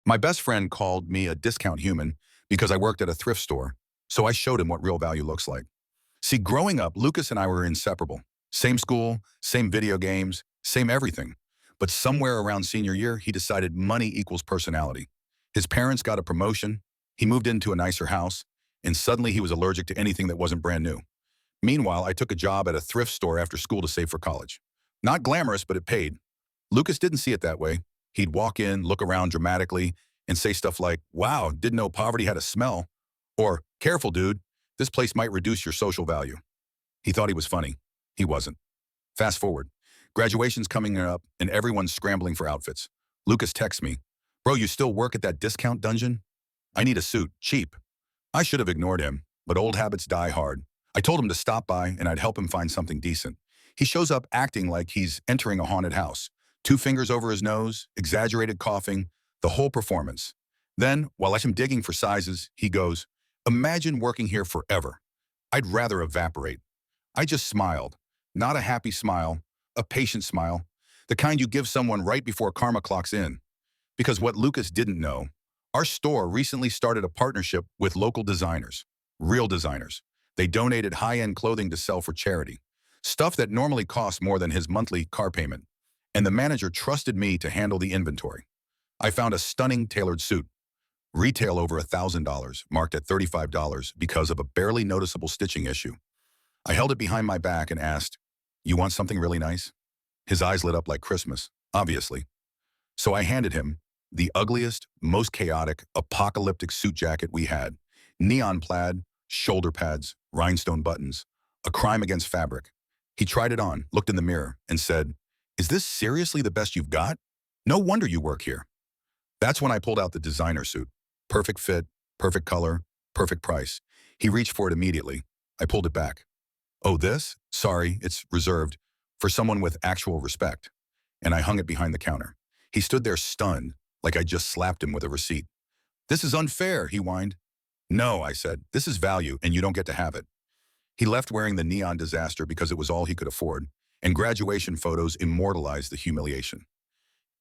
My best friend called me a discount human because I worked at a thrift store, so I showed him what real value looks like. See, growing up, Lucas and I were inseparable. Same school, same video games, same everything. But somewhere around senior year, he decided money equals personality. His parents got a promotion, he moved into a nicer house, and suddenly he was allergic to anything that wasn't brand new. Meanwhile, I took a job at a thrift store after school to save for college. Not glamorous, but it paid. Lucas didn't see it that way. He'd walk in, look around dramatically, and say stuff like, "Wow, didn't know poverty had a smell." Or, "Careful, dude, this place might reduce your social value." He thought he was funny. He wasn't. Fast forward. Graduation's coming up, and everyone's scrambling for outfits. Lucas texts me, "Bro, you still work at that discount dungeon? I need a suit, cheap." I should have ignored him, but old habits die hard. I told him to stop by and I'd help him find something decent. He shows up acting like he's entering a haunted house. Two fingers over his nose, exaggerated coughing, the whole performance. Then, while I'm digging for sizes, he goes, "Imagine working here forever. I'd rather evaporate." I just smiled. Not a happy smile, a patient smile, the kind you give someone right before karma clocks in. Because what Lucas didn't know, our store recently started a partnership with local designers, real designers. They donated high-end clothing to sell for charity, stuff that normally costs more than his monthly car payment. And the manager trusted me to handle the inventory. I found a stunning tailored suit, retail over $1,000, marked at $35 because of a barely noticeable stitching issue. I held it behind my back and asked, "You want something really nice?" His eyes lit up like Christmas, obviously. So I handed him the ugliest, most chaotic, apocalyptic suit jacket we had. Neon plaid, shoulder pads, rhinestone buttons, a crime against fabric. He tried it on, looked in the mirror, and said, "Is this seriously the best you've got? No wonder you work here." That's when I pulled out the designer suit. Perfect fit, perfect color, perfect price. He reached for it immediately. I pulled it back. "Oh, this? Sorry, it's reserved for someone with actual respect." And I hung it behind the counter. He stood there stunned, like I just slapped him with a receipt. "This is unfair," he whined. "No," I said, "this is value and you don't get to have it." He left wearing the neon disaster because it was all he could afford, and graduation photos immortalized the humiliation.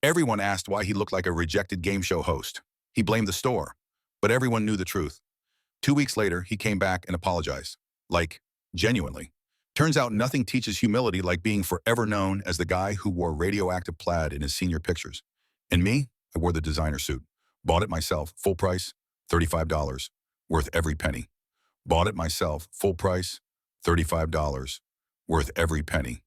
Everyone asked why he looked like a rejected game show host. He blamed the store, but everyone knew the truth. 2 weeks later, he came back and apologized. Like, genuinely. Turns out nothing teaches humility like being forever known as the guy who wore radioactive plaid in his senior pictures. And me, I wore the designer suit. Bought it myself, full price, $35, worth every penny. Bought it myself, full price, $35, worth every penny.